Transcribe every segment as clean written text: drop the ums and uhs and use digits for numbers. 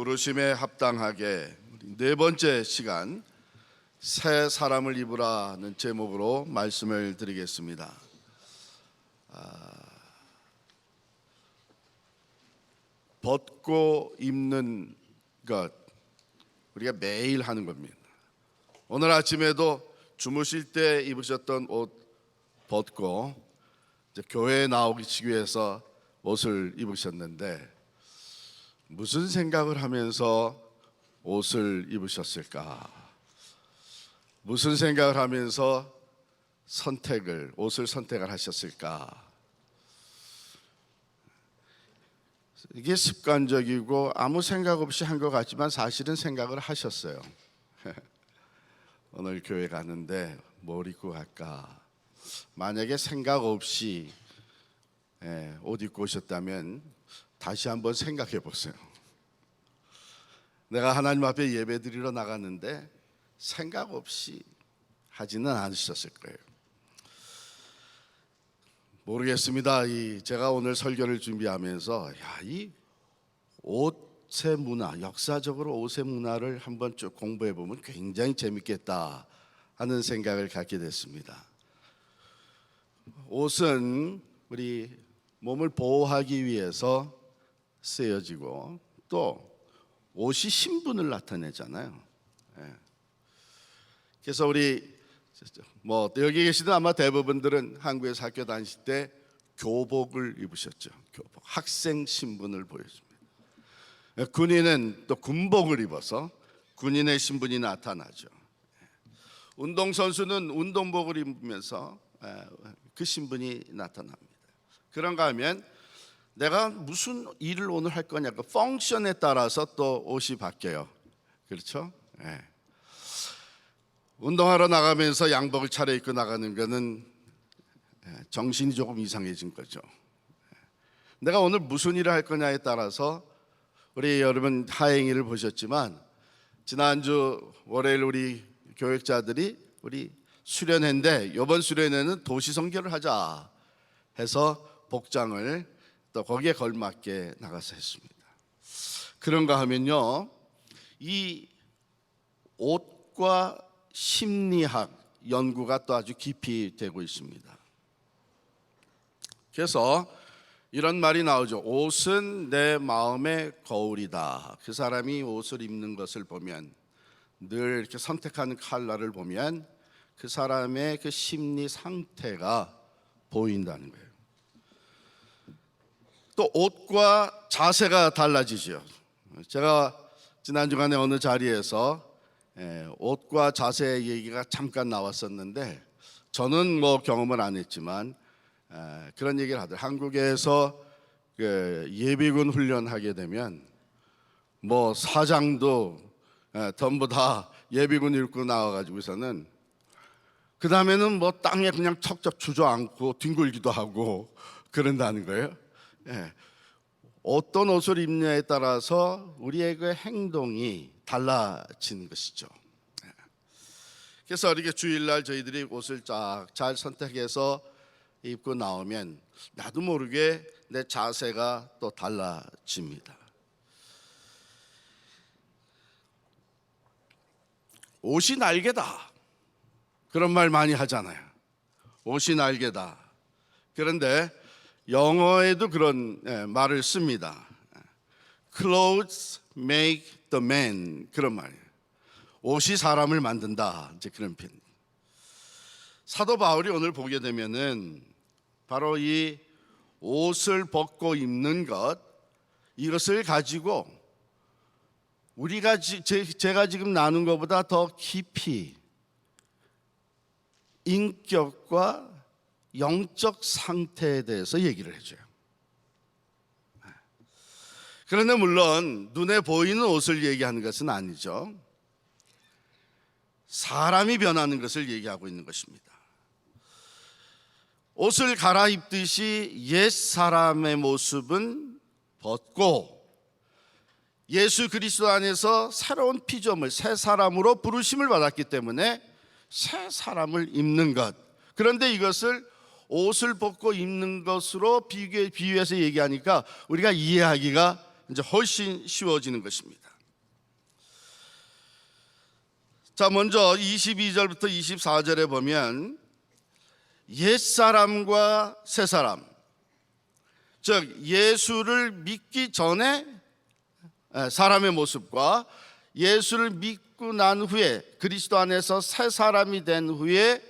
부르심에 합당하게 네 번째 시간 새 사람을 입으라는 제목으로 말씀을 드리겠습니다. 벗고 입는 것, 우리가 매일 하는 겁니다. 오늘 아침에도 주무실 때 입으셨던 옷 벗고 이제 교회에 나오기 위해서 옷을 입으셨는데 무슨 생각을 하면서 옷을 입으셨을까? 무슨 생각을 하면서 옷을 선택을 하셨을까? 이게 습관적이고 아무 생각 없이 한 것 같지만 사실은 생각을 하셨어요. 오늘 교회 가는데 뭘 입고 갈까? 만약에 생각 없이 옷 입고 오셨다면 다시 한번 생각해 보세요. 내가 하나님 앞에 예배 드리러 나갔는데 생각 없이 하지는 않으셨을 거예요. 모르겠습니다. 제가 오늘 설교를 준비하면서 이 옷의 문화, 역사적으로 옷의 문화를 한번 쭉 공부해 보면 굉장히 재밌겠다 하는 생각을 갖게 됐습니다. 옷은 우리 몸을 보호하기 위해서 쓰여지고 또 옷이 신분을 나타내잖아요. 그래서 우리 여기 계시던 아마 대부분들은 한국에서 학교 다니실 때 교복을 입으셨죠. 교복, 학생 신분을 보여줍니다. 군인은 또 군복을 입어서 군인의 신분이 나타나죠. 운동선수는 운동복을 입으면서 그 신분이 나타납니다. 그런가 하면 내가 무슨 일을 오늘 할 거냐, 그 펑션에 따라서 또 옷이 바뀌어요. 그렇죠? 운동하러 나가면서 양복을 차려입고 나가는 거는 정신이 조금 이상해진 거죠. 내가 오늘 무슨 일을 할 거냐에 따라서 우리 여러분 하행일을 보셨지만 지난주 월요일 우리 교육자들이 우리 수련회인데 이번 수련회는 도시 선교를 하자 해서 복장을 또 거기에 걸맞게 나가서 했습니다. 그런가 하면요, 이 옷과 심리학 연구가 또 아주 깊이 되고 있습니다. 그래서 이런 말이 나오죠. 옷은 내 마음의 거울이다. 그 사람이 옷을 입는 것을 보면, 늘 이렇게 선택하는 컬러를 보면 그 사람의 그 심리 상태가 보인다는 거예요. 또 옷과 자세가 달라지죠. 제가 지난 주간에 어느 자리에서 옷과 자세 얘기가 잠깐 나왔었는데 저는 경험을 안 했지만 그런 얘기를 하더라고요. 한국에서 예비군 훈련하게 되면 사장도 전부 다 예비군 입고 나와가지고서는 그 다음에는 땅에 그냥 척척 주저앉고 뒹굴기도 하고 그런다는 거예요. 어떤 옷을 입느냐에 따라서 우리의 그 행동이 달라지는 것이죠. 그래서 이렇게 주일날 저희들이 옷을 쫙 잘 선택해서 입고 나오면 나도 모르게 내 자세가 또 달라집니다. 옷이 날개다, 그런 말 많이 하잖아요. 옷이 날개다. 그런데 영어에도 그런 말을 씁니다. Clothes make the man, 그런 말이에요. 옷이 사람을 만든다, 이제 그런 표현. 사도 바울이 오늘 보게 되면은 바로 이 옷을 벗고 입는 것, 이것을 가지고 우리가 제가 지금 나눈 것보다 더 깊이 인격과 영적 상태에 대해서 얘기를 해줘요. 그런데 물론 눈에 보이는 옷을 얘기하는 것은 아니죠. 사람이 변하는 것을 얘기하고 있는 것입니다. 옷을 갈아입듯이 옛 사람의 모습은 벗고 예수 그리스도 안에서 새로운 피조물, 새 사람으로 부르심을 받았기 때문에 새 사람을 입는 것. 그런데 이것을 옷을 벗고 입는 것으로 비유해서 얘기하니까 우리가 이해하기가 이제 훨씬 쉬워지는 것입니다. 자, 먼저 22절부터 24절에 보면 옛사람과 새사람, 즉 예수를 믿기 전에 사람의 모습과 예수를 믿고 난 후에 그리스도 안에서 새 사람이 된 후에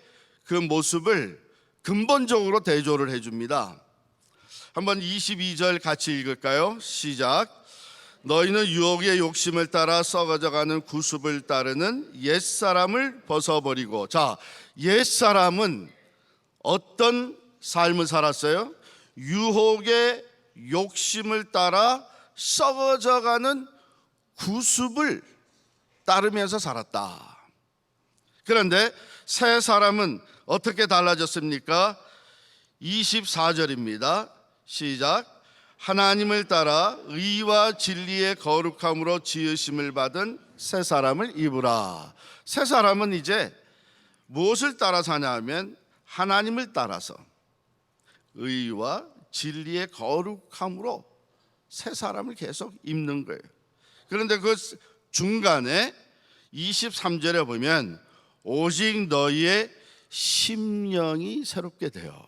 그 모습을 근본적으로 대조를 해줍니다. 한번 22절 같이 읽을까요? 시작. 너희는 유혹의 욕심을 따라 썩어져가는 구습을 따르는 옛사람을 벗어버리고. 자, 옛사람은 어떤 삶을 살았어요? 유혹의 욕심을 따라 썩어져가는 구습을 따르면서 살았다. 그런데 새 사람은 어떻게 달라졌습니까? 24절입니다. 시작. 하나님을 따라 의와 진리의 거룩함으로 지으심을 받은 새 사람을 입으라. 새 사람은 이제 무엇을 따라 사냐 하면 하나님을 따라서 의와 진리의 거룩함으로 새 사람을 계속 입는 거예요. 그런데 그 중간에 23절에 보면 오직 너희의 심령이 새롭게 되어.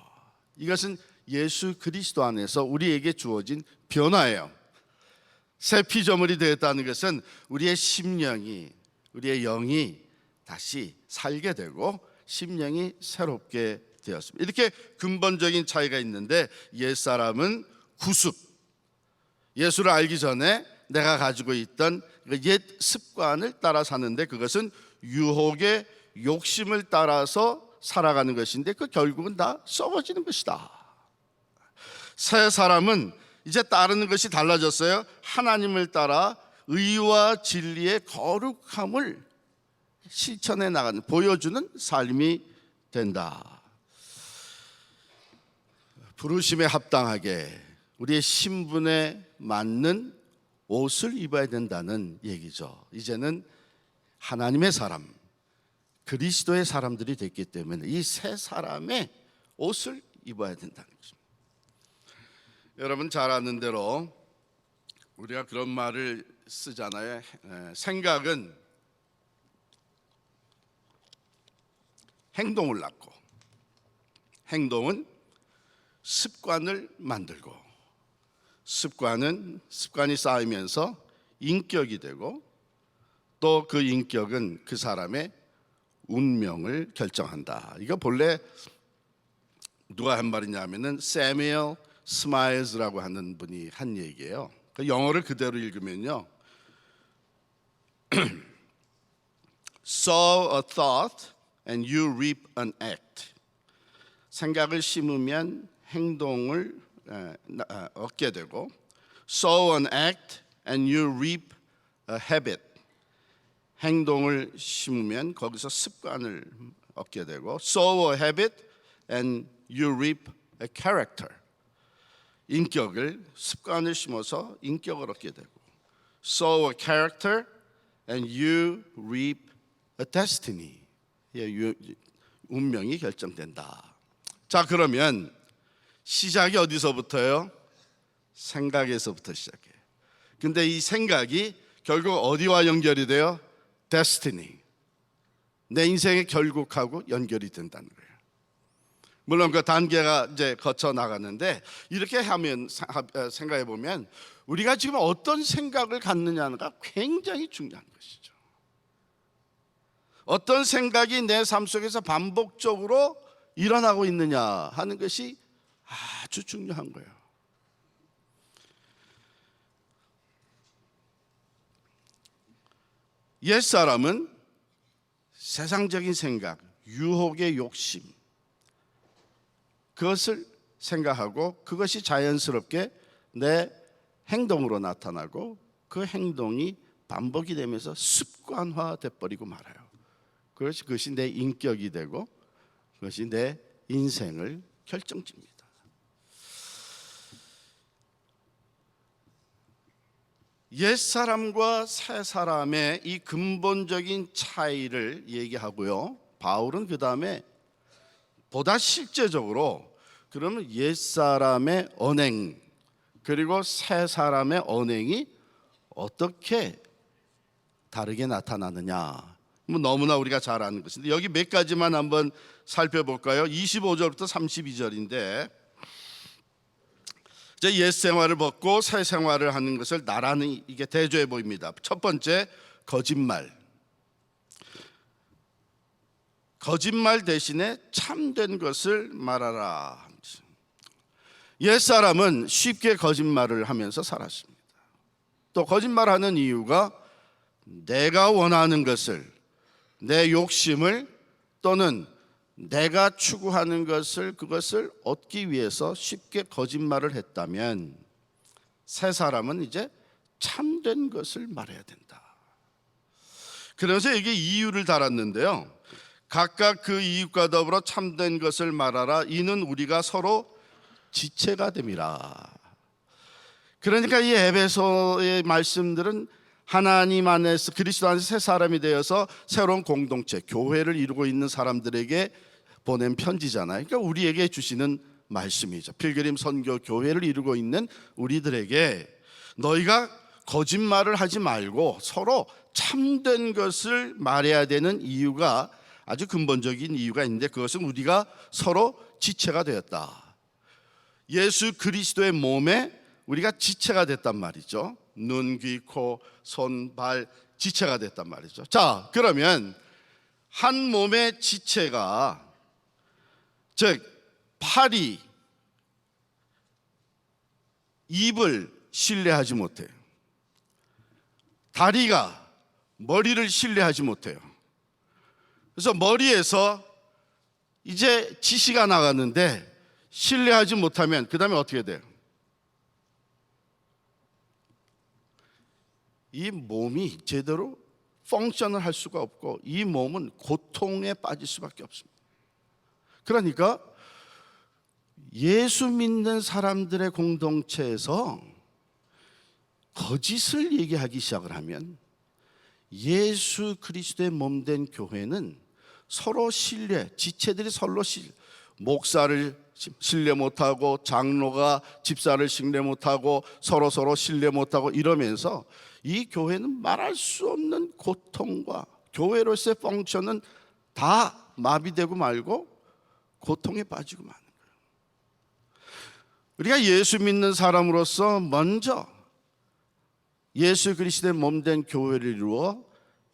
이것은 예수 그리스도 안에서 우리에게 주어진 변화예요. 새 피조물이 되었다는 것은 우리의 심령이, 우리의 영이 다시 살게 되고 심령이 새롭게 되었습니다. 이렇게 근본적인 차이가 있는데, 옛사람은 구습, 예수를 알기 전에 내가 가지고 있던 옛 습관을 따라 사는데 그것은 유혹의 욕심을 따라서 살아가는 것인데 그 결국은 다 썩어지는 것이다. 새 사람은 이제 따르는 것이 달라졌어요. 하나님을 따라 의와 진리의 거룩함을 실천해 나가는, 보여주는 삶이 된다. 부르심에 합당하게 우리의 신분에 맞는 옷을 입어야 된다는 얘기죠. 이제는 하나님의 사람, 그리스도의 사람들이 됐기 때문에 이 새 사람의 옷을 입어야 된다는 것입니다. 여러분 잘 아는 대로 우리가 그런 말을 쓰잖아요. 생각은 행동을 낳고, 행동은 습관을 만들고, 습관이 쌓이면서 인격이 되고, 또 그 인격은 그 사람의 운명을 결정한다. 이거 본래 누가 한 말이냐면은 세뮤얼 스마일즈라고 하는 분이 한 얘기예요. 영어를 그대로 읽으면요, sow a thought and you reap an act. 생각을 심으면 행동을 얻게 되고, sow an act and you reap a habit. 행동을 심으면 거기서 습관을 얻게 되고, sow a habit and you reap a character. 인격을, 습관을 심어서 인격을 얻게 되고, sow a character and you reap a destiny. 운명이 결정된다. 자, 그러면 시작이 어디서부터요? 생각에서부터 시작해요. 근데 이 생각이 결국 어디와 연결이 돼요? destiny. 내 인생의 결국하고 연결이 된다는 거예요. 물론 그 단계가 이제 거쳐 나가는데, 이렇게 하면 생각해 보면 우리가 지금 어떤 생각을 갖느냐가 굉장히 중요한 것이죠. 어떤 생각이 내 삶 속에서 반복적으로 일어나고 있느냐 하는 것이 아주 중요한 거예요. 옛사람은 세상적인 생각, 유혹의 욕심, 그것을 생각하고 그것이 자연스럽게 내 행동으로 나타나고 그 행동이 반복이 되면서 습관화돼 버리고 말아요. 그것이 내 인격이 되고 그것이 내 인생을 결정짓니다. 옛사람과 새사람의 이 근본적인 차이를 얘기하고요, 바울은 그 다음에 보다 실제적으로 그러면 옛사람의 언행 그리고 새사람의 언행이 어떻게 다르게 나타나느냐, 뭐 너무나 우리가 잘 아는 것인데 여기 몇 가지만 한번 살펴볼까요? 25절부터 32절인데 이제 옛 생활을 벗고 새 생활을 하는 것을 나란히 이게 대조해 보입니다. 첫 번째, 거짓말. 거짓말 대신에 참된 것을 말하라. 옛 사람은 쉽게 거짓말을 하면서 살았습니다. 또 거짓말하는 이유가 내가 원하는 것을, 내 욕심을 또는 내가 추구하는 것을, 그것을 얻기 위해서 쉽게 거짓말을 했다면 새 사람은 이제 참된 것을 말해야 된다. 그래서 이게 이유를 달았는데요, 각각 그 이웃과 더불어 참된 것을 말하라. 이는 우리가 서로 지체가 됨이라. 그러니까 이 에베소의 말씀들은 하나님 안에서, 그리스도 안에서 새 사람이 되어서 새로운 공동체, 교회를 이루고 있는 사람들에게 보낸 편지잖아요. 그러니까 우리에게 주시는 말씀이죠. 필그림 선교 교회를 이루고 있는 우리들에게 너희가 거짓말을 하지 말고 서로 참된 것을 말해야 되는 이유가, 아주 근본적인 이유가 있는데, 그것은 우리가 서로 지체가 되었다. 예수 그리스도의 몸에 우리가 지체가 됐단 말이죠. 눈, 귀, 코, 손, 발, 지체가 됐단 말이죠. 자, 그러면 한 몸의 지체가, 즉 팔이 입을 신뢰하지 못해요. 다리가 머리를 신뢰하지 못해요. 그래서 머리에서 이제 지시가 나갔는데 신뢰하지 못하면 그 다음에 어떻게 돼요? 이 몸이 제대로 펑션을 할 수가 없고 이 몸은 고통에 빠질 수밖에 없습니다. 그러니까 예수 믿는 사람들의 공동체에서 거짓을 얘기하기 시작을 하면 예수 그리스도의 몸된 교회는 서로 신뢰, 지체들이 서로 목사를 신뢰 못하고 장로가 집사를 신뢰 못하고 서로 신뢰 못하고 이러면서 이 교회는 말할 수 없는 고통과 교회로서의 펑션은 다 마비되고 말고 고통에 빠지고 마는 거예요. 우리가 예수 믿는 사람으로서 먼저 예수 그리스도의 몸된 교회를 이루어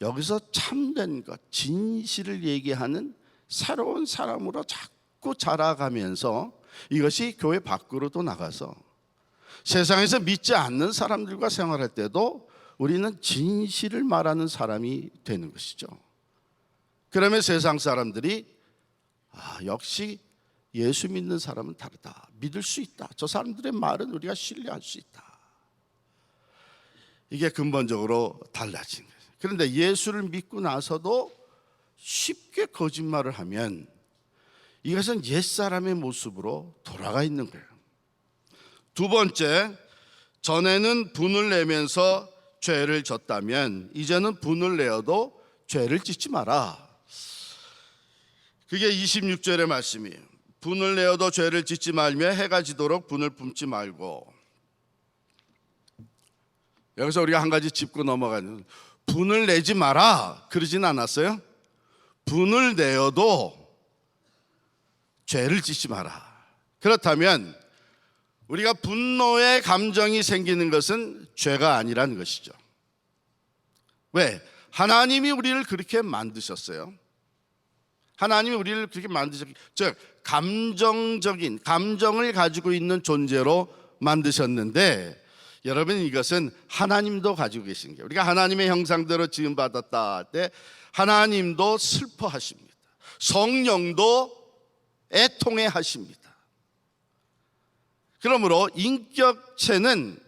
여기서 참된 것, 진실을 얘기하는 새로운 사람으로 자꾸 자라가면서 이것이 교회 밖으로도 나가서 세상에서 믿지 않는 사람들과 생활할 때도 우리는 진실을 말하는 사람이 되는 것이죠. 그러면 세상 사람들이 역시 예수 믿는 사람은 다르다, 믿을 수 있다, 저 사람들의 말은 우리가 신뢰할 수 있다. 이게 근본적으로 달라진 거예요. 그런데 예수를 믿고 나서도 쉽게 거짓말을 하면 이것은 옛사람의 모습으로 돌아가 있는 거예요. 두 번째, 전에는 분을 내면서 죄를 졌다면 이제는 분을 내어도 죄를 짓지 마라. 그게 26절의 말씀이에요. 분을 내어도 죄를 짓지 말며 해가 지도록 분을 품지 말고. 여기서 우리가 한 가지 짚고 넘어가는, 분을 내지 마라 그러진 않았어요. 분을 내어도 죄를 짓지 마라. 그렇다면 우리가 분노의 감정이 생기는 것은 죄가 아니라는 것이죠. 왜? 하나님이 우리를 그렇게 만드셨어요. 하나님이 우리를 그렇게 만드셨기, 즉 감정적인 감정을 가지고 있는 존재로 만드셨는데, 여러분 이것은 하나님도 가지고 계신 게, 우리가 하나님의 형상대로 지음받았다 할 때 하나님도 슬퍼하십니다. 성령도 애통해 하십니다. 그러므로 인격체는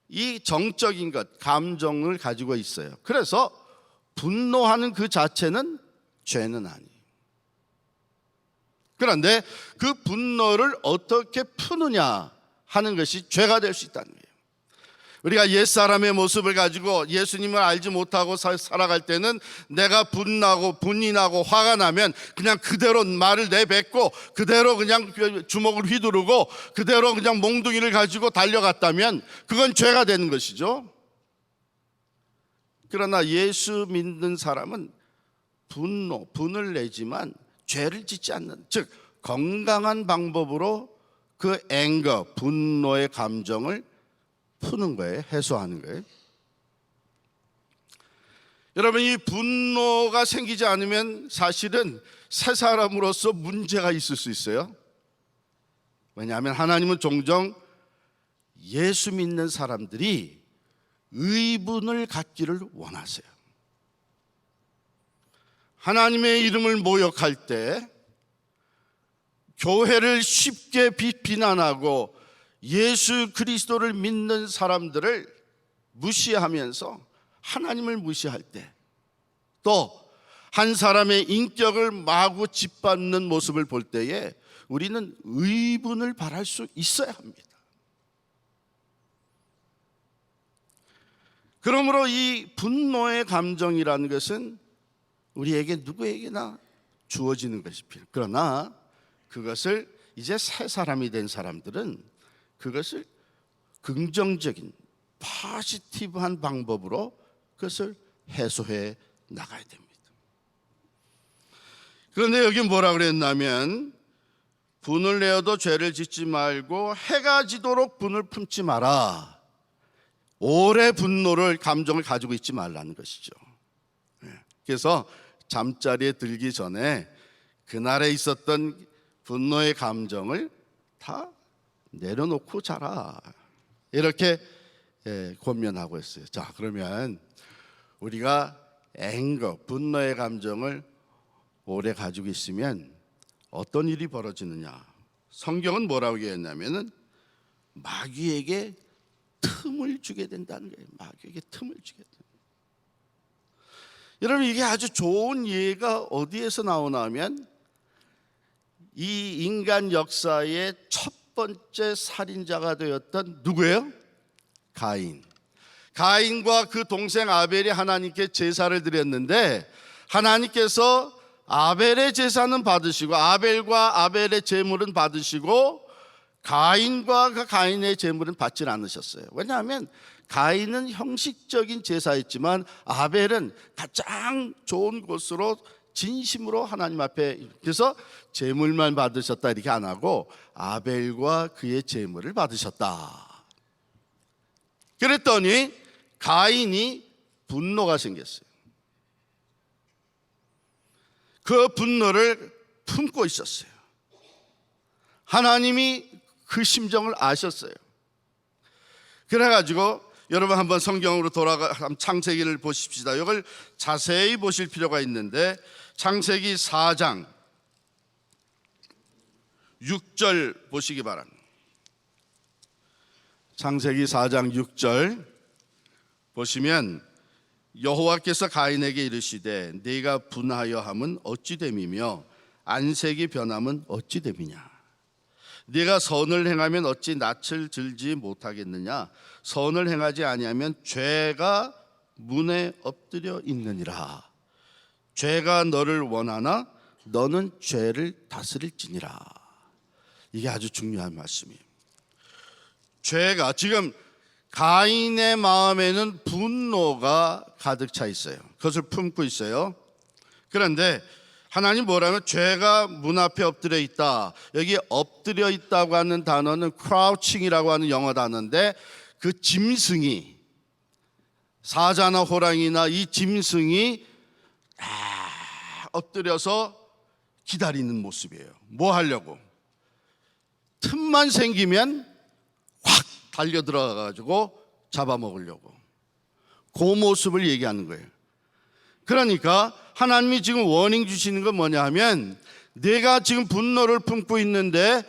이 정적인 것, 감정을 가지고 있어요. 그래서 분노하는 그 자체는 죄는 아니에요. 그런데 그 분노를 어떻게 푸느냐 하는 것이 죄가 될 수 있다는 거예요. 우리가 옛사람의 모습을 가지고 예수님을 알지 못하고 살아갈 때는 내가 분이 나고 화가 나면 그냥 그대로 말을 내뱉고 그대로 그냥 주먹을 휘두르고 그대로 그냥 몽둥이를 가지고 달려갔다면 그건 죄가 되는 것이죠. 그러나 예수 믿는 사람은 분을 내지만 죄를 짓지 않는, 즉 건강한 방법으로 그 분노의 감정을 푸는 거예요. 해소하는 거예요. 여러분, 이 분노가 생기지 않으면 사실은 새 사람으로서 문제가 있을 수 있어요. 왜냐하면 하나님은 종종 예수 믿는 사람들이 의분을 갖기를 원하세요. 하나님의 이름을 모욕할 때 교회를 쉽게 비난하고 예수 그리스도를 믿는 사람들을 무시하면서 하나님을 무시할 때, 또 한 사람의 인격을 마구 짓밟는 모습을 볼 때에 우리는 의분을 발할 수 있어야 합니다. 그러므로 이 분노의 감정이라는 것은 우리에게 누구에게나 주어지는 것이 필요해요. 그러나 그것을 이제 새 사람이 된 사람들은 그것을 긍정적인 포지티브한 방법으로 그것을 해소해 나가야 됩니다. 그런데 여기 뭐라 그랬냐면, 분을 내어도 죄를 짓지 말고 해가 지도록 분을 품지 마라. 오래 분노를 감정을 가지고 있지 말라는 것이죠. 그래서 잠자리에 들기 전에 그날에 있었던 분노의 감정을 다 내려놓고 자라, 이렇게 권면하고 있어요. 자, 그러면 우리가 분노의 감정을 오래 가지고 있으면 어떤 일이 벌어지느냐? 성경은 뭐라고 얘기했냐면은 마귀에게 틈을 주게 된다는 거예요. 마귀에게 틈을 주게 된다. 여러분, 이게 아주 좋은 예가 어디에서 나오냐면 이 인간 역사의 첫 번째 살인자가 되었던 누구예요? 가인과 그 동생 아벨이 하나님께 제사를 드렸는데, 하나님께서 아벨의 제사는 받으시고 아벨과 아벨의 제물은 받으시고 가인과 그 가인의 제물은 받지 않으셨어요. 왜냐하면 가인은 형식적인 제사였지만 아벨은 가장 좋은 곳으로 진심으로 하나님 앞에, 그래서 제물만 받으셨다 이렇게 안 하고 아벨과 그의 제물을 받으셨다. 그랬더니 가인이 분노가 생겼어요. 그 분노를 품고 있었어요. 하나님이 그 심정을 아셨어요. 그래가지고 여러분 한번 성경으로 돌아가 창세기를 보십시다. 이걸 자세히 보실 필요가 있는데, 창세기 4장 6절 보시기 바랍니다. 창세기 4장 6절 보시면, 여호와께서 가인에게 이르시되 네가 분하여 함은 어찌 됨이며 안색이 변함은 어찌 됨이냐? 네가 선을 행하면 어찌 낯을 들지 못하겠느냐? 선을 행하지 아니하면 죄가 문에 엎드려 있느니라. 죄가 너를 원하나 너는 죄를 다스릴지니라. 이게 아주 중요한 말씀이에요. 죄가, 지금 가인의 마음에는 분노가 가득 차 있어요. 그것을 품고 있어요. 그런데 하나님 뭐라면 죄가 문 앞에 엎드려 있다. 여기 엎드려 있다고 하는 단어는 crouching이라고 하는 영어 단어인데, 그 짐승이, 사자나 호랑이나 이 짐승이 엎드려서 기다리는 모습이에요. 뭐 하려고? 틈만 생기면 확 달려 들어가가지고 잡아먹으려고. 그 모습을 얘기하는 거예요. 그러니까 하나님이 지금 워닝 주시는 건 뭐냐 하면, 내가 지금 분노를 품고 있는데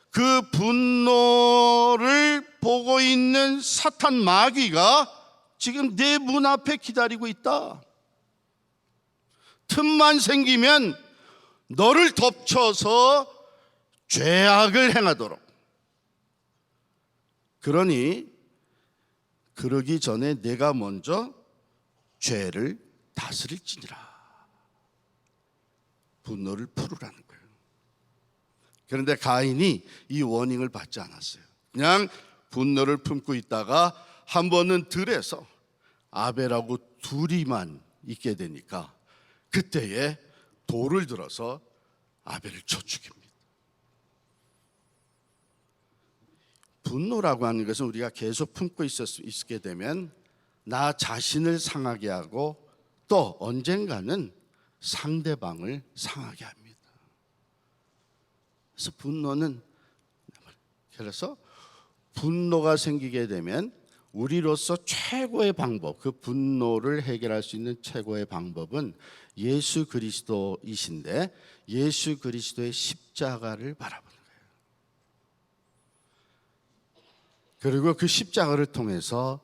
그 분노를 보고 있는 사탄 마귀가 지금 내 문 앞에 기다리고 있다. 틈만 생기면 너를 덮쳐서 죄악을 행하도록. 그러기 전에 내가 먼저 죄를 다스릴지니라. 분노를 풀으라는 거예요. 그런데 가인이 이 워닝을 받지 않았어요. 그냥 분노를 품고 있다가 한 번은 들에서 아벨하고 둘이만 있게 되니까 그때에 돌을 들어서 아벨을 쳐 죽입니다. 분노라고 하는 것은 우리가 계속 품고 있게 되면 나 자신을 상하게 하고 또 언젠가는 상대방을 상하게 합니다. 그래서 분노가 생기게 되면 우리로서 최고의 방법, 그 분노를 해결할 수 있는 최고의 방법은 예수 그리스도이신데 예수 그리스도의 십자가를 바라보는 거예요. 그리고 그 십자가를 통해서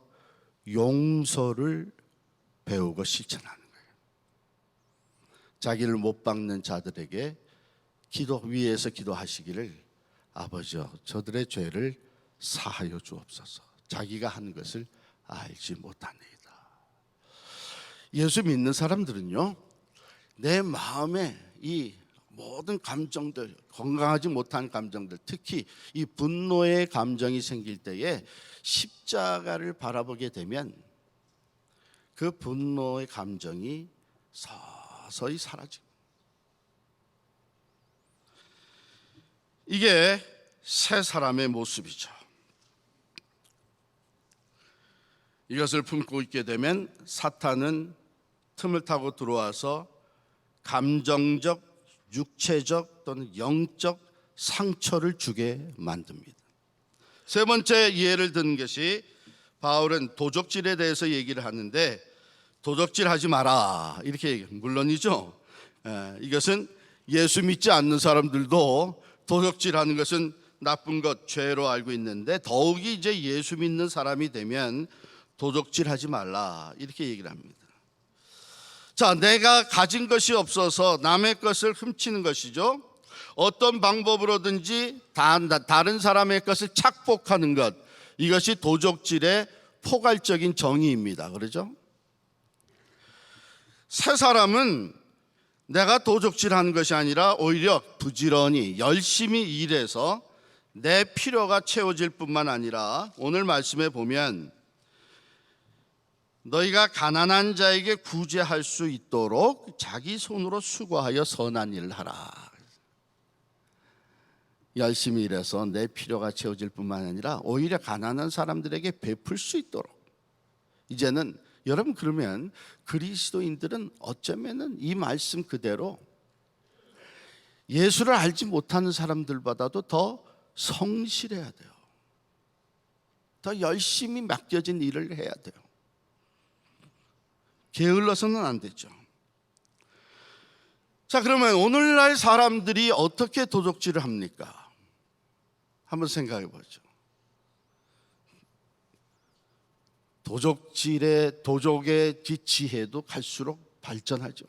용서를 배우고 실천하는 거예요. 자기를 못 박는 자들에게 위에서 기도하시기를 아버지여 저들의 죄를 사하여 주옵소서. 자기가 한 것을 알지 못하니이다. 예수 믿는 사람들은요, 내 마음에 이 모든 감정들, 건강하지 못한 감정들, 특히 이 분노의 감정이 생길 때에 십자가를 바라보게 되면 그 분노의 감정이 서서히 사라집니다. 이게 새 사람의 모습이죠. 이것을 품고 있게 되면 사탄은 틈을 타고 들어와서 감정적, 육체적 또는 영적 상처를 주게 만듭니다. 세 번째 예를 든 것이 바울은 도적질에 대해서 얘기를 하는데 도적질하지 마라 이렇게 얘기해요. 물론이죠. 이것은 예수 믿지 않는 사람들도 도적질하는 것은 나쁜 것, 죄로 알고 있는데 더욱이 이제 예수 믿는 사람이 되면 도적질하지 말라 이렇게 얘기를 합니다. 자, 내가 가진 것이 없어서 남의 것을 훔치는 것이죠. 어떤 방법으로든지 다른 사람의 것을 착복하는 것, 이것이 도적질의 포괄적인 정의입니다. 그렇죠? 새 사람은 내가 도적질하는 것이 아니라 오히려 부지런히 열심히 일해서 내 필요가 채워질 뿐만 아니라 오늘 말씀에 보면 너희가 가난한 자에게 구제할 수 있도록 자기 손으로 수고하여 선한 일을 하라. 열심히 일해서 내 필요가 채워질 뿐만 아니라 오히려 가난한 사람들에게 베풀 수 있도록. 이제는 여러분 그러면 그리스도인들은 어쩌면은 이 말씀 그대로 예수를 알지 못하는 사람들보다도 더 성실해야 돼요. 더 열심히 맡겨진 일을 해야 돼요. 게을러서는 안 되죠. 자, 그러면 오늘날 사람들이 어떻게 도적질을 합니까? 한번 생각해 보죠. 도적의 지혜도 갈수록 발전하죠.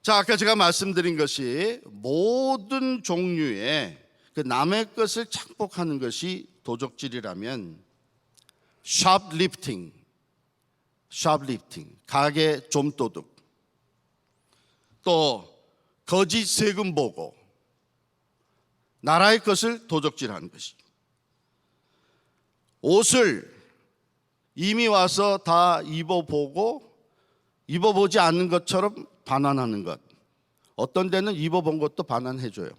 자, 아까 제가 말씀드린 것이 모든 종류의 그 남의 것을 착복하는 것이 도적질이라면 샵리프팅, 가계 좀도둑, 또 거짓 세금 보고 나라의 것을 도적질하는 것이, 옷을 이미 와서 다 입어보지 않는 것처럼 반환하는 것, 어떤 데는 입어본 것도 반환해줘요.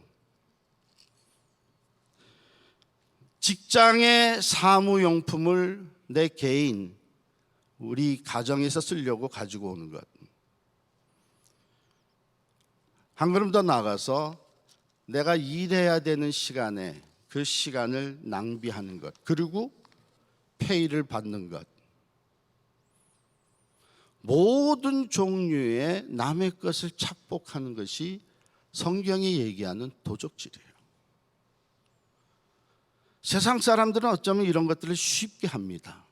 직장의 사무용품을 내 개인, 우리 가정에서 쓰려고 가지고 오는 것, 한 걸음 더 나아가서 내가 일해야 되는 시간에 그 시간을 낭비하는 것, 그리고 페이를 받는 것, 모든 종류의 남의 것을 착복하는 것이 성경이 얘기하는 도적질이에요. 세상 사람들은 어쩌면 이런 것들을 쉽게 합니다.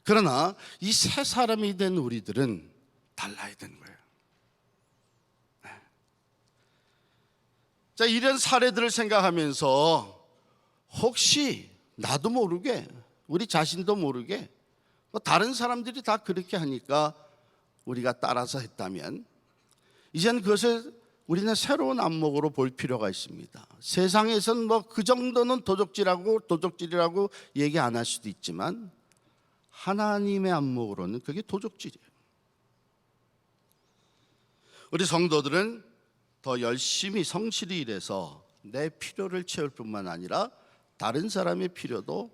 그러나 이 새 사람이 된 우리들은 달라야 되는 거예요. 자, 이런 사례들을 생각하면서 혹시 나도 모르게, 우리 자신도 모르게 다른 사람들이 다 그렇게 하니까 우리가 따라서 했다면 이제는 그것을 우리는 새로운 안목으로 볼 필요가 있습니다. 세상에서는 뭐 그 정도는 도적질이라고 얘기 안 할 수도 있지만 하나님의 안목으로는 그게 도적질이에요. 우리 성도들은 더 열심히 성실히 일해서 내 필요를 채울 뿐만 아니라 다른 사람의 필요도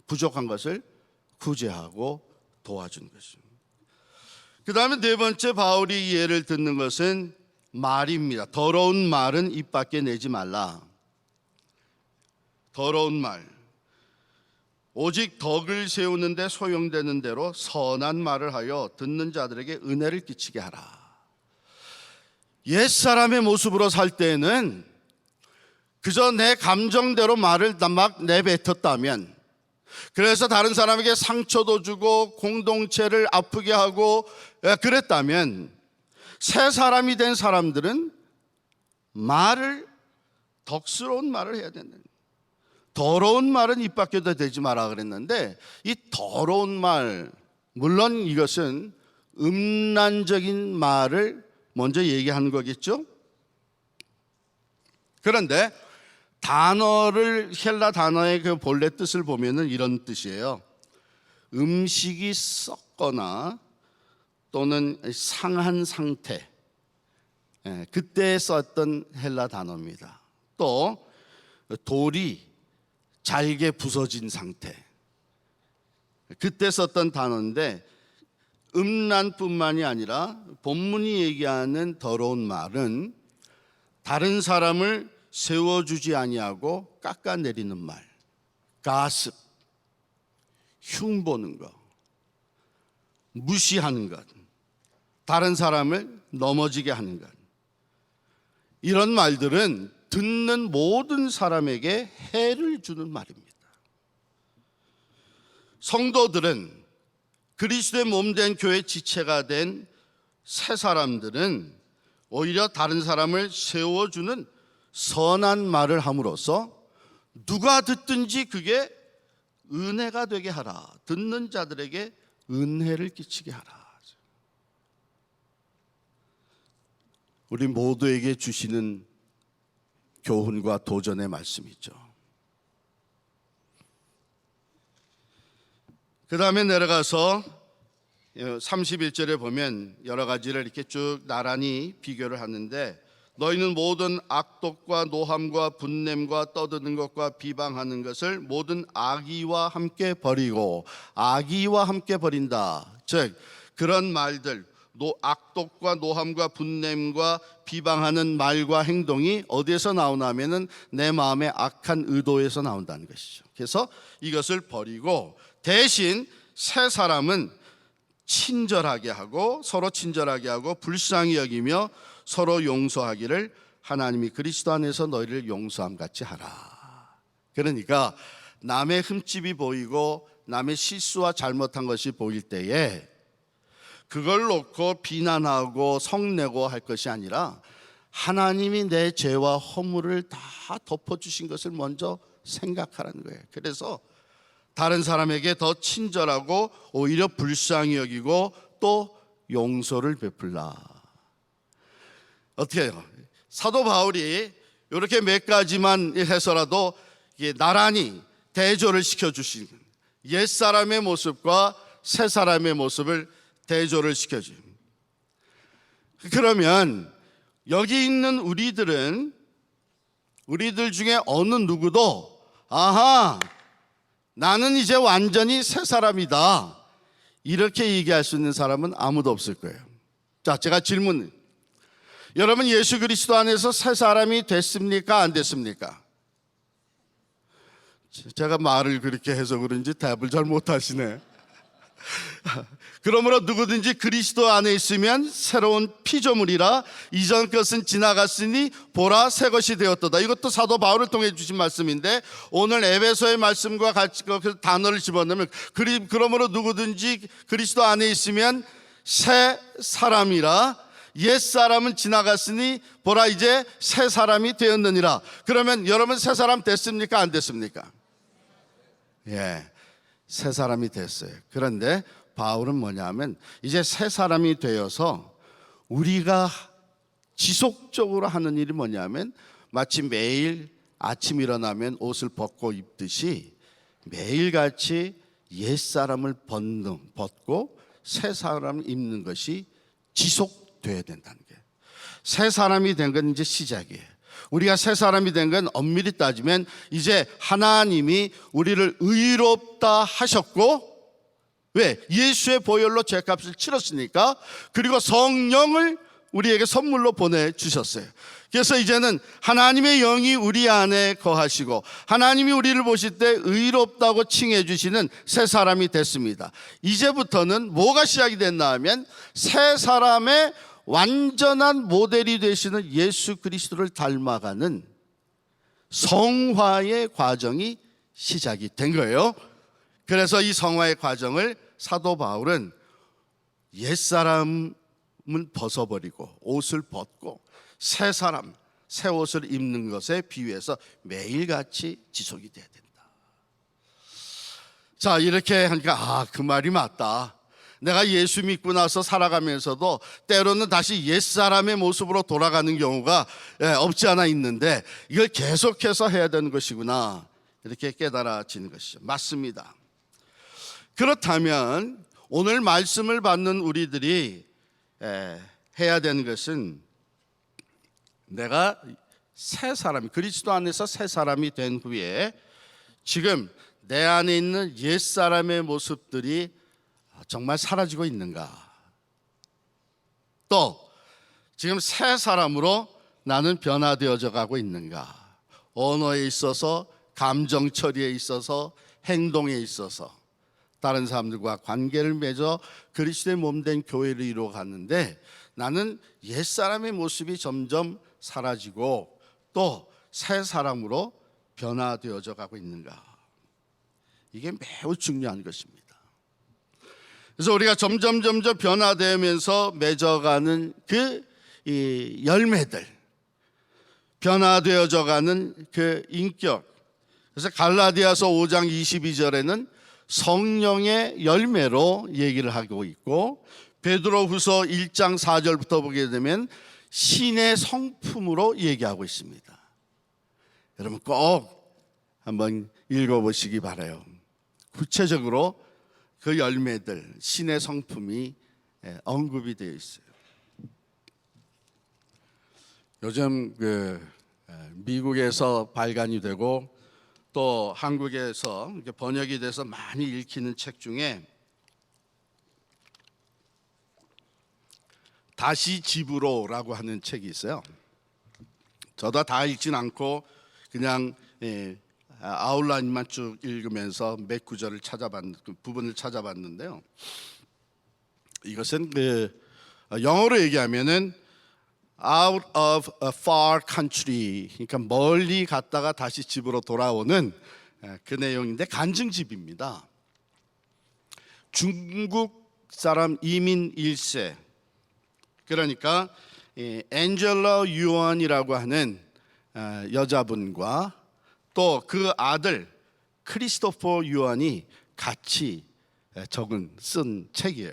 부족한 것을 구제하고 도와주는 것입니다. 그 다음에 네 번째 바울이 예를 듣는 것은 말입니다. 더러운 말은 입 밖에 내지 말라. 더러운 말, 오직 덕을 세우는 데 소용되는 대로 선한 말을 하여 듣는 자들에게 은혜를 끼치게 하라. 옛사람의 모습으로 살 때는 그저 내 감정대로 말을 막 내뱉었다면, 그래서 다른 사람에게 상처도 주고 공동체를 아프게 하고 그랬다면, 새 사람이 된 사람들은 덕스러운 말을 해야 된다. 더러운 말은 입 밖에도 대지 마라 그랬는데, 이 더러운 말, 물론 이것은 음란적인 말을 먼저 얘기하는 거겠죠. 그런데 헬라 단어의 그 본래 뜻을 보면은 이런 뜻이에요. 음식이 썩거나 또는 상한 상태, 그때 썼던 헬라 단어입니다. 또 돌이 잘게 부서진 상태, 그때 썼던 단어인데, 음란뿐만이 아니라 본문이 얘기하는 더러운 말은 다른 사람을 세워주지 아니하고 깎아내리는 말, 가습, 흉보는 것, 무시하는 것, 다른 사람을 넘어지게 하는 것, 이런 말들은 듣는 모든 사람에게 해를 주는 말입니다. 성도들은, 그리스도의 몸된 교회 지체가 된 새 사람들은 오히려 다른 사람을 세워주는 선한 말을 함으로써 누가 듣든지 그게 은혜가 되게 하라. 듣는 자들에게 은혜를 끼치게 하라. 우리 모두에게 주시는 교훈과 도전의 말씀이죠. 그 다음에 내려가서 31절에 보면 여러 가지를 이렇게 쭉 나란히 비교를 하는데, 너희는 모든 악독과 노함과 분냄과 떠드는 것과 비방하는 것을 모든 악의와 함께 버리고, 악의와 함께 버린다. 즉 그런 말들, 악독과 노함과 분냄과 비방하는 말과 행동이 어디에서 나오나 하면은 내 마음의 악한 의도에서 나온다는 것이죠. 그래서 이것을 버리고 대신 새 사람은 친절하게 하고, 서로 친절하게 하고 불쌍히 여기며 서로 용서하기를 하나님이 그리스도 안에서 너희를 용서함 같이 하라. 그러니까 남의 흠집이 보이고 남의 실수와 잘못한 것이 보일 때에 그걸 놓고 비난하고 성내고 할 것이 아니라, 하나님이 내 죄와 허물을 다 덮어주신 것을 먼저 생각하라는 거예요. 그래서 다른 사람에게 더 친절하고 오히려 불쌍히 여기고 또 용서를 베풀라. 어떻게 해요? 사도 바울이 이렇게 몇 가지만 해서라도 나란히 대조를 시켜주신 옛사람의 모습과 새사람의 모습을 대조를 시켜줍니다. 그러면 여기 있는 우리들 중에 어느 누구도 아하, 나는 이제 완전히 새 사람이다, 이렇게 얘기할 수 있는 사람은 아무도 없을 거예요. 자, 제가 질문, 여러분 예수 그리스도 안에서 새 사람이 됐습니까? 안 됐습니까? 제가 말을 그렇게 해서 그런지 답을 잘 못하시네. 그러므로 누구든지 그리스도 안에 있으면 새로운 피조물이라, 이전 것은 지나갔으니 보라 새 것이 되었도다. 이것도 사도 바울을 통해 주신 말씀인데, 오늘 에베소의 말씀과 같이 그 단어를 집어넣으면 그러므로 누구든지 그리스도 안에 있으면 새 사람이라, 옛사람은 지나갔으니 보라 이제 새 사람이 되었느니라. 그러면 여러분 새 사람 됐습니까? 안 됐습니까? 예, 새 사람이 됐어요. 그런데 바울은 뭐냐면 이제 새 사람이 되어서 우리가 지속적으로 하는 일이 뭐냐면 마치 매일 아침 일어나면 옷을 벗고 입듯이 매일같이 옛사람을 벗고 새 사람을 입는 것이 지속돼야 된다는 거예요. 새 사람이 된 건 이제 시작이에요. 우리가 새 사람이 된 건 엄밀히 따지면 이제 하나님이 우리를 의롭다 하셨고, 왜? 예수의 보혈로 죄값을 치렀으니까. 그리고 성령을 우리에게 선물로 보내주셨어요. 그래서 이제는 하나님의 영이 우리 안에 거하시고 하나님이 우리를 보실 때 의롭다고 칭해 주시는 새 사람이 됐습니다. 이제부터는 뭐가 시작이 됐나 하면 새 사람의 완전한 모델이 되시는 예수 그리스도를 닮아가는 성화의 과정이 시작이 된 거예요. 그래서 이 성화의 과정을 사도 바울은 옛사람은 벗어버리고 옷을 벗고 새 사람, 새 옷을 입는 것에 비유해서 매일같이 지속이 돼야 된다. 자, 이렇게 하니까 그 말이 맞다. 내가 예수 믿고 나서 살아가면서도 때로는 다시 옛사람의 모습으로 돌아가는 경우가 없지 않아 있는데 이걸 계속해서 해야 되는 것이구나, 이렇게 깨달아지는 것이죠. 맞습니다. 그렇다면 오늘 말씀을 받는 우리들이 해야 되는 것은, 내가 새 사람, 그리스도 안에서 새 사람이 된 후에 지금 내 안에 있는 옛사람의 모습들이 정말 사라지고 있는가? 또 지금 새 사람으로 나는 변화되어져 가고 있는가? 언어에 있어서, 감정 처리에 있어서, 행동에 있어서 다른 사람들과 관계를 맺어 그리스도의 몸된 교회를 이루어 갔는데 나는 옛사람의 모습이 점점 사라지고 또 새 사람으로 변화되어져 가고 있는가? 이게 매우 중요한 것입니다. 그래서 우리가 점점 변화되면서 맺어가는 그 열매들, 변화되어져 가는 그 인격. 그래서 갈라디아서 5장 22절에는 성령의 열매로 얘기를 하고 있고, 베드로후서 1장 4절부터 보게 되면 신의 성품으로 얘기하고 있습니다. 여러분 꼭 한번 읽어보시기 바라요. 구체적으로 그 열매들, 신의 성품이 언급이 되어 있어요. 요즘 미국에서 발간이 되고 또 한국에서 번역이 돼서 많이 읽히는 책 중에 다시 집으로라고 하는 책이 있어요. 저도 다 읽진 않고 그냥 아웃라인만 쭉 읽으면서 몇 구절을 그 부분을 찾아봤는데요. 이것은 영어로 얘기하면은 out of a far country, 그러니까 멀리 갔다가 다시 집으로 돌아오는 그 내용인데 간증집입니다. 중국 사람 이민 1세, 그러니까 엔젤라 유언이라고 하는 여자분과 또 그 아들 크리스토퍼 유언이 같이 쓴 책이에요.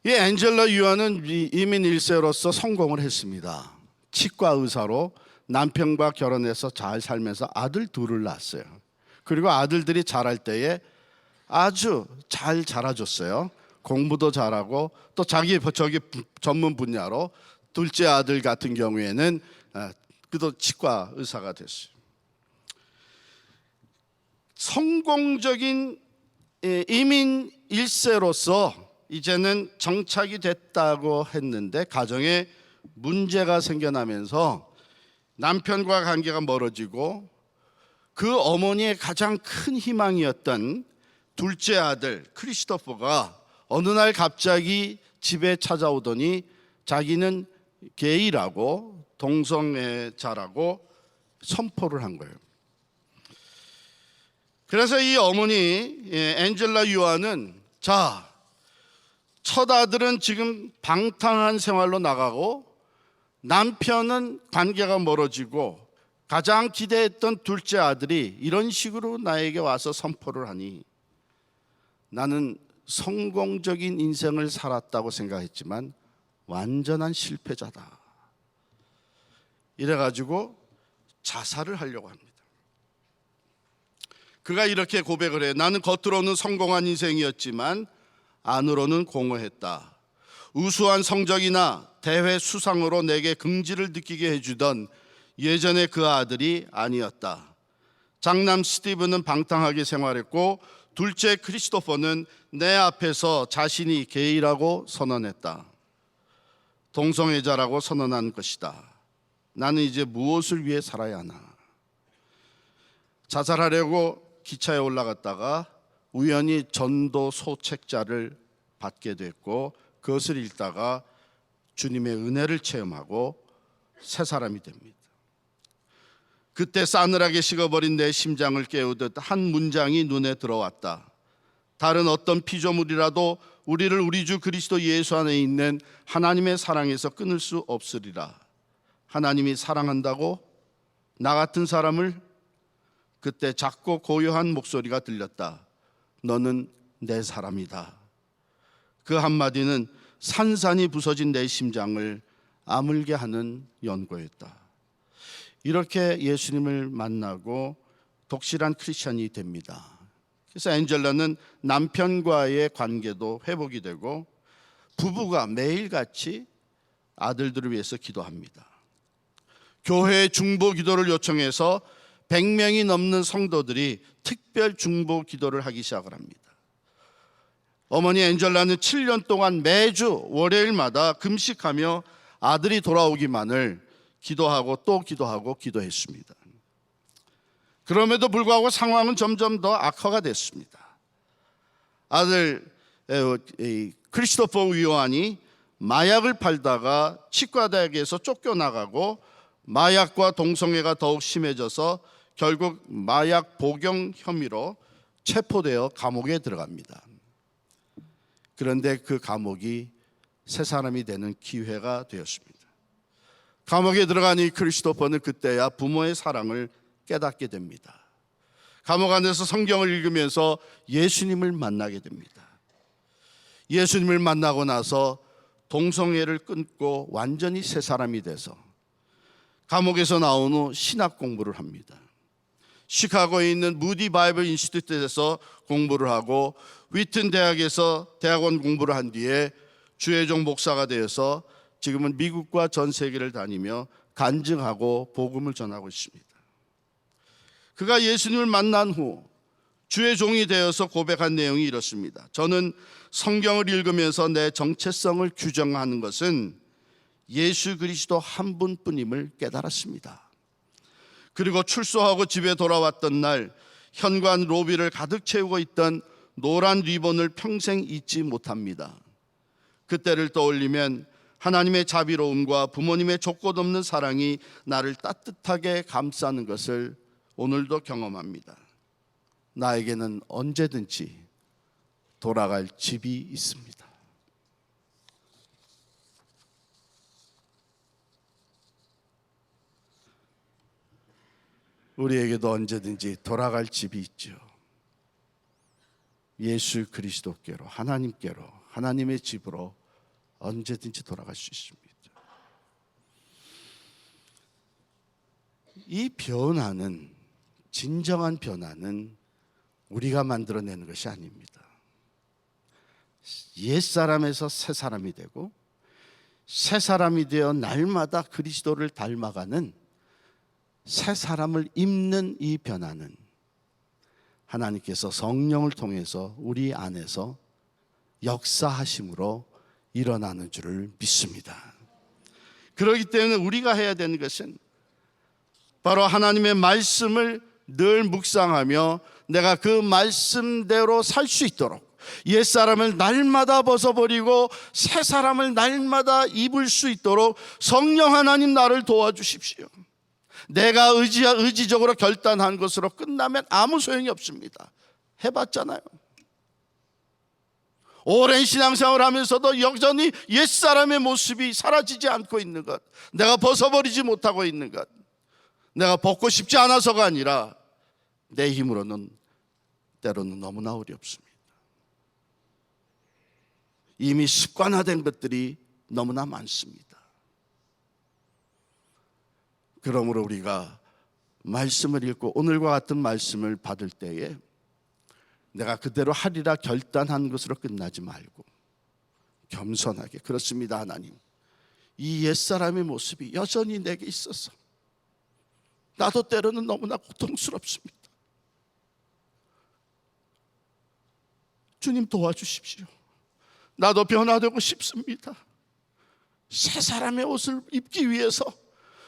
이 엔젤라 유언은 이민 1세로서 성공을 했습니다. 치과 의사로 남편과 결혼해서 잘 살면서 아들 둘을 낳았어요. 그리고 아들들이 자랄 때에 아주 잘 자라줬어요. 공부도 잘하고 또 자기 전문 분야로 둘째 아들 같은 경우에는 그도 치과 의사가 됐어요. 성공적인 이민 1세로서 이제는 정착이 됐다고 했는데 가정에 문제가 생겨나면서 남편과 관계가 멀어지고 그 어머니의 가장 큰 희망이었던 둘째 아들 크리스토퍼가 어느 날 갑자기 집에 찾아오더니 자기는 게이라고, 동성애자라고 선포를 한 거예요. 그래서 이 어머니 엔젤라 유아는 첫 아들은 지금 방탕한 생활로 나가고 남편은 관계가 멀어지고 가장 기대했던 둘째 아들이 이런 식으로 나에게 와서 선포를 하니 나는 성공적인 인생을 살았다고 생각했지만 완전한 실패자다. 이래가지고 자살을 하려고 합니다. 그가 이렇게 고백을 해요. 나는 겉으로는 성공한 인생이었지만 안으로는 공허했다. 우수한 성적이나 대회 수상으로 내게 긍지를 느끼게 해주던 예전의 그 아들이 아니었다. 장남 스티브는 방탕하게 생활했고 둘째 크리스토퍼는 내 앞에서 자신이 게이라고 선언했다. 동성애자라고 선언한 것이다. 나는 이제 무엇을 위해 살아야 하나? 자살하려고 기차에 올라갔다가 우연히 전도 소책자를 받게 됐고 그것을 읽다가 주님의 은혜를 체험하고 새 사람이 됩니다. 그때 싸늘하게 식어버린 내 심장을 깨우듯 한 문장이 눈에 들어왔다. 다른 어떤 피조물이라도 우리를 우리 주 그리스도 예수 안에 있는 하나님의 사랑에서 끊을 수 없으리라. 하나님이 사랑한다고 나 같은 사람을? 그때 작고 고요한 목소리가 들렸다. 너는 내 사람이다. 그 한마디는 산산이 부서진 내 심장을 아물게 하는 연고였다. 이렇게 예수님을 만나고 독실한 크리스천이 됩니다. 그래서 엔젤라는 남편과의 관계도 회복이 되고 부부가 매일같이 아들들을 위해서 기도합니다. 교회 중보 기도를 요청해서 100명이 넘는 성도들이 특별 중보 기도를 하기 시작을 합니다. 어머니 엔젤라는 7년 동안 매주 월요일마다 금식하며 아들이 돌아오기만을 기도하고 또 기도하고 기도했습니다. 그럼에도 불구하고 상황은 점점 더 악화가 됐습니다. 아들 크리스토퍼 요한이 마약을 팔다가 치과대학에서 쫓겨나가고 마약과 동성애가 더욱 심해져서 결국 마약 복용 혐의로 체포되어 감옥에 들어갑니다. 그런데 그 감옥이 새 사람이 되는 기회가 되었습니다. 감옥에 들어간 이 크리스토퍼는 그때야 부모의 사랑을 깨닫게 됩니다. 감옥 안에서 성경을 읽으면서 예수님을 만나게 됩니다. 예수님을 만나고 나서 동성애를 끊고 완전히 새 사람이 돼서 감옥에서 나온 후 신학 공부를 합니다. 시카고에 있는 무디 바이블 인스티튜트에서 공부를 하고 위튼 대학에서 대학원 공부를 한 뒤에 주혜종 목사가 되어서 지금은 미국과 전 세계를 다니며 간증하고 복음을 전하고 있습니다. 그가 예수님을 만난 후 주의 종이 되어서 고백한 내용이 이렇습니다. 저는 성경을 읽으면서 내 정체성을 규정하는 것은 예수 그리스도 한 분뿐임을 깨달았습니다. 그리고 출소하고 집에 돌아왔던 날 현관 로비를 가득 채우고 있던 노란 리본을 평생 잊지 못합니다. 그때를 떠올리면 하나님의 자비로움과 부모님의 족곳 없는 사랑이 나를 따뜻하게 감싸는 것을 오늘도 경험합니다. 나에게는 언제든지 돌아갈 집이 있습니다. 우리에게도 언제든지 돌아갈 집이 있죠. 예수 그리스도께로, 하나님께로, 하나님의 집으로 언제든지 돌아갈 수 있습니다. 이 변화는, 진정한 변화는 우리가 만들어내는 것이 아닙니다. 옛사람에서 새 사람이 되고 새 사람이 되어 날마다 그리스도를 닮아가는 새 사람을 입는 이 변화는 하나님께서 성령을 통해서 우리 안에서 역사하심으로 일어나는 줄을 믿습니다. 그렇기 때문에 우리가 해야 되는 것은 바로 하나님의 말씀을 늘 묵상하며 내가 그 말씀대로 살 수 있도록 옛사람을 날마다 벗어버리고 새 사람을 날마다 입을 수 있도록 성령 하나님 나를 도와주십시오. 내가 의지적으로 결단한 것으로 끝나면 아무 소용이 없습니다. 해봤잖아요. 오랜 신앙생활을 하면서도 여전히 옛사람의 모습이 사라지지 않고 있는 것, 내가 벗어버리지 못하고 있는 것, 내가 벗고 싶지 않아서가 아니라 내 힘으로는 때로는 너무나 어렵습니다. 이미 습관화된 것들이 너무나 많습니다. 그러므로 우리가 말씀을 읽고 오늘과 같은 말씀을 받을 때에 내가 그대로 하리라 결단한 것으로 끝나지 말고 겸손하게, 그렇습니다 하나님, 이 옛사람의 모습이 여전히 내게 있어서 나도 때로는 너무나 고통스럽습니다. 주님 도와주십시오. 나도 변화되고 싶습니다. 새 사람의 옷을 입기 위해서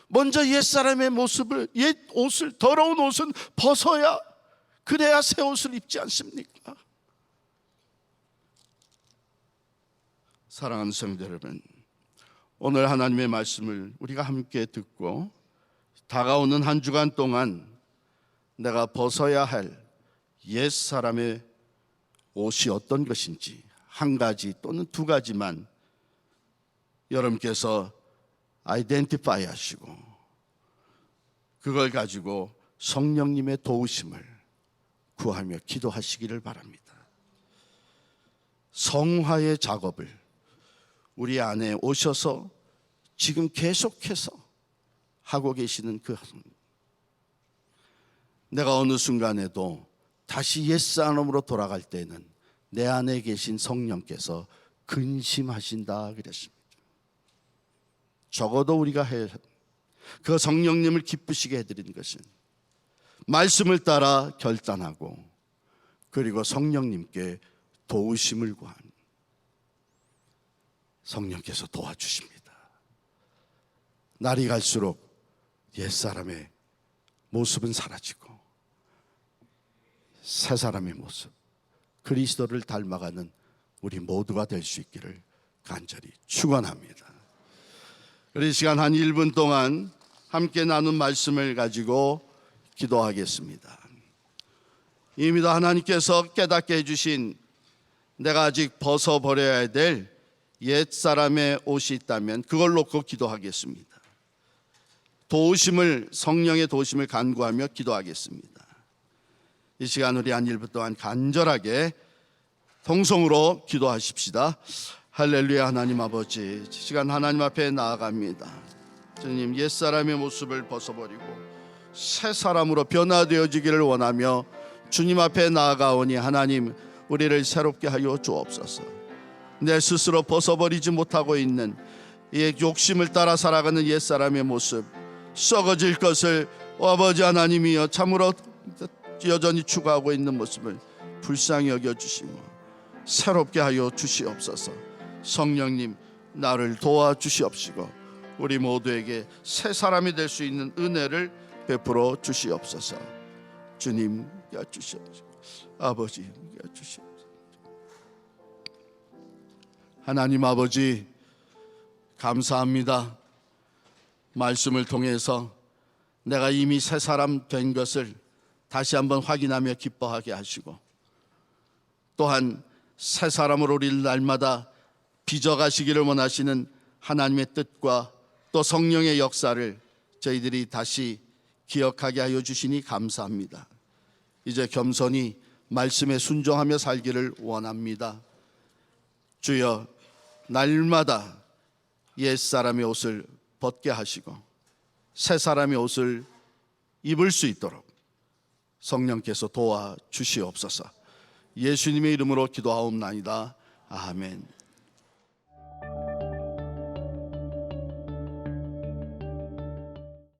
먼저 옛사람의 모습을, 옛 옷을, 더러운 옷은 벗어야, 그래야 새 옷을 입지 않습니까? 사랑하는 성도 여러분, 오늘 하나님의 말씀을 우리가 함께 듣고 다가오는 한 주간 동안 내가 벗어야 할 옛사람의 옷이 어떤 것인지 한 가지 또는 두 가지만 여러분께서 아이덴티파이 하시고 그걸 가지고 성령님의 도우심을 구하며 기도하시기를 바랍니다. 성화의 작업을 우리 안에 오셔서 지금 계속해서 하고 계시는 그 내가 어느 순간에도 다시 옛사람으로 돌아갈 때는 내 안에 계신 성령께서 근심하신다 그랬습니다. 적어도 우리가 그 성령님을 기쁘시게 해드리는 것은 말씀을 따라 결단하고 그리고 성령님께 도우심을 구하는, 성령께서 도와주십니다. 날이 갈수록 옛사람의 모습은 사라지고 새 사람의 모습, 그리스도를 닮아가는 우리 모두가 될 수 있기를 간절히 축원합니다. 우리 시간 한 1분 동안 함께 나눈 말씀을 가지고 기도하겠습니다. 이미 다 하나님께서 깨닫게 해주신 내가 아직 벗어버려야 될 옛사람의 옷이 있다면 그걸 놓고 기도하겠습니다. 도우심을, 성령의 도우심을 간구하며 기도하겠습니다. 이 시간 우리 한 1분 동안 간절하게 통성으로 기도하십시다. 할렐루야. 하나님 아버지, 이 시간 하나님 앞에 나아갑니다. 주님, 옛사람의 모습을 벗어버리고 새 사람으로 변화되어지기를 원하며 주님 앞에 나아가오니 하나님, 우리를 새롭게 하여 주옵소서. 내 스스로 벗어버리지 못하고 있는 이 욕심을 따라 살아가는 옛사람의 모습, 썩어질 것을 아버지 하나님이여 참으로 여전히 추구하고 있는 모습을 불쌍히 여겨주시며 새롭게 하여 주시옵소서. 성령님, 나를 도와주시옵시고 우리 모두에게 새 사람이 될 수 있는 은혜를 베풀어 주시옵소서. 주님 주시옵소서. 아버지 주시옵소서. 하나님 아버지, 감사합니다. 말씀을 통해서 내가 이미 새 사람 된 것을 다시 한번 확인하며 기뻐하게 하시고, 또한 새 사람으로 우리를 날마다 빚어가시기를 원하시는 하나님의 뜻과 또 성령의 역사를 저희들이 다시 기억하게 하여 주시니 감사합니다. 이제 겸손히 말씀에 순종하며 살기를 원합니다. 주여, 날마다 옛사람의 옷을 벗게 하시고 새 사람의 옷을 입을 수 있도록 성령께서 도와주시옵소서. 예수님의 이름으로 기도하옵나이다. 아멘.